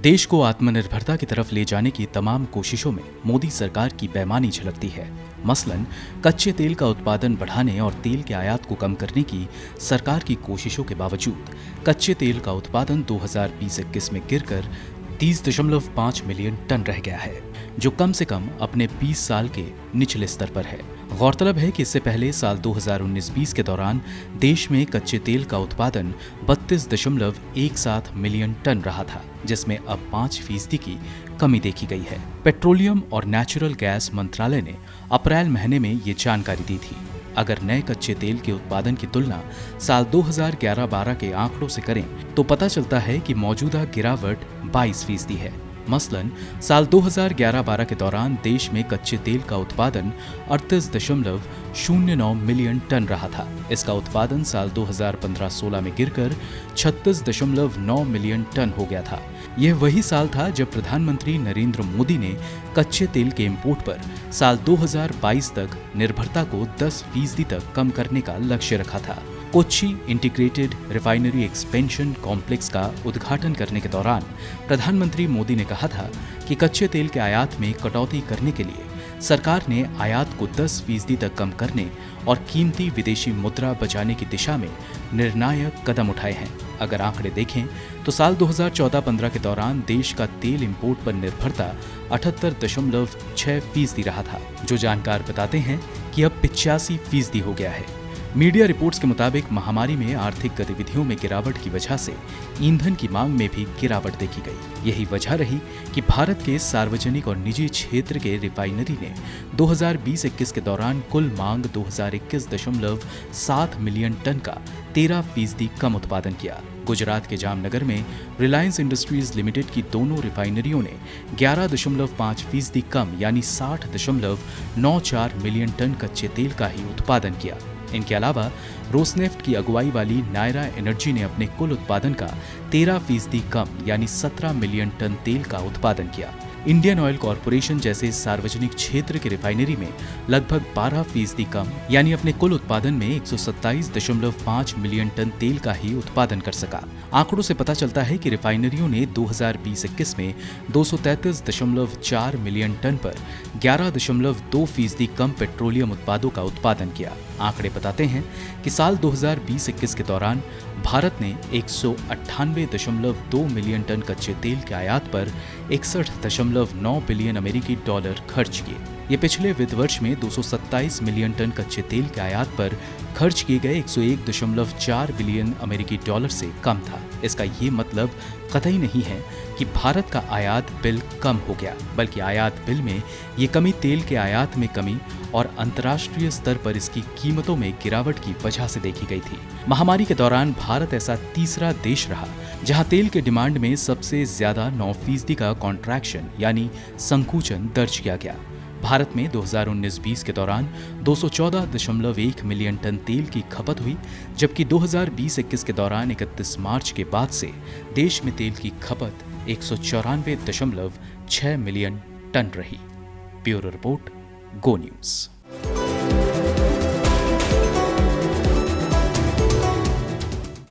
देश को आत्मनिर्भरता की तरफ ले जाने की तमाम कोशिशों में मोदी सरकार की बेईमानी झलकती है। मसलन कच्चे तेल का उत्पादन बढ़ाने और तेल के आयात को कम करने की सरकार की कोशिशों के बावजूद कच्चे तेल का उत्पादन 2020-21 में गिरकर 30.5 मिलियन टन रह गया है, जो कम से कम अपने 20 साल के निचले स्तर पर है। गौरतलब है कि इससे पहले साल 2019-20 के दौरान देश में कच्चे तेल का उत्पादन 32.17 मिलियन टन रहा था, जिसमें अब 5% की कमी देखी गई है। पेट्रोलियम और नेचुरल गैस मंत्रालय ने अप्रैल महीने में ये जानकारी दी थी। अगर नए कच्चे तेल के उत्पादन की तुलना साल 2011-12 के आंकड़ों से करें तो पता चलता है कि मौजूदा गिरावट 22% है। मसलन साल 2011-12 के दौरान देश में कच्चे तेल का उत्पादन 38.09 मिलियन टन रहा था। इसका उत्पादन साल 2015-16 में गिरकर 36.9 मिलियन टन हो गया था। यह वही साल था जब प्रधानमंत्री नरेंद्र मोदी ने कच्चे तेल के इंपोर्ट पर साल 2022 तक निर्भरता को 10% तक कम करने का लक्ष्य रखा था। Kochi integrated refinery expansion complex का उद्घाटन करने के दौरान प्रधानमंत्री मोदी ने कहा था कि कच्चे तेल के आयात में कटौती करने के लिए सरकार ने आयात को 10% तक कम करने और कीमती विदेशी मुद्रा बचाने की दिशा में निर्णायक कदम उठाए हैं। अगर आंकड़े देखें तो साल 2014-15 के दौरान देश का तेल इंपोर्ट पर निर्भरता 78.6% रहा था, जो जानकार बताते हैं कि अब 85% हो गया है। मीडिया रिपोर्ट्स के मुताबिक महामारी में आर्थिक गतिविधियों में गिरावट की वजह से ईंधन की मांग में भी गिरावट देखी गई। यही वजह रही कि भारत के सार्वजनिक और निजी क्षेत्र के रिफाइनरी ने 2020-21 के दौरान कुल मांग 2021.7 मिलियन टन का 13% कम उत्पादन किया। गुजरात के जामनगर में रिलायंस इंडस्ट्रीज लिमिटेड की दोनों रिफाइनरियों ने 11.5% कम यानी 60.94 मिलियन टन कच्चे तेल का ही उत्पादन किया। इनके अलावा रोसनेफ्ट की अगुवाई वाली नायरा एनर्जी ने अपने कुल उत्पादन का 13% कम यानी 17 मिलियन टन तेल का उत्पादन किया। इंडियन ऑयल कॉरपोरेशन जैसे सार्वजनिक क्षेत्र की रिफाइनरी में लगभग 12% कम यानी अपने कुल उत्पादन में 127.5 मिलियन टन तेल का ही उत्पादन कर सका। आंकड़ों से पता चलता है कि रिफाइनरियों ने 2020-21 में 233.4 मिलियन टन पर 11.2% कम पेट्रोलियम उत्पादों का उत्पादन किया। आंकड़े बताते हैं कि साल 2020-21 के दौरान भारत ने 198.2 मिलियन टन कच्चे तेल के आयात पर 61.9 बिलियन अमेरिकी डॉलर खर्च किए। ये पिछले वित्त वर्ष में 227 मिलियन टन कच्चे तेल के आयात पर खर्च किए गए 101.4 बिलियन अमेरिकी डॉलर से कम था। इसका ये मतलब कतई नहीं है कि भारत का आयात बिल कम हो गया, बल्कि आयात बिल में ये कमी तेल के आयात में कमी और अंतर्राष्ट्रीय स्तर पर इसकी कीमतों में गिरावट की वजह से देखी गई थी। महामारी के दौरान भारत ऐसा तीसरा देश रहा जहां तेल के डिमांड में सबसे ज्यादा 9% का कॉन्ट्रैक्शन यानी संकुचन दर्ज किया गया। भारत में 2019-20 के दौरान 214.1 मिलियन टन तेल की खपत हुई, जबकि 2020-21 के दौरान 31 मार्च के बाद से देश में तेल की खपत 194.6 मिलियन टन रही। ब्यूरो रिपोर्ट, गो न्यूज़।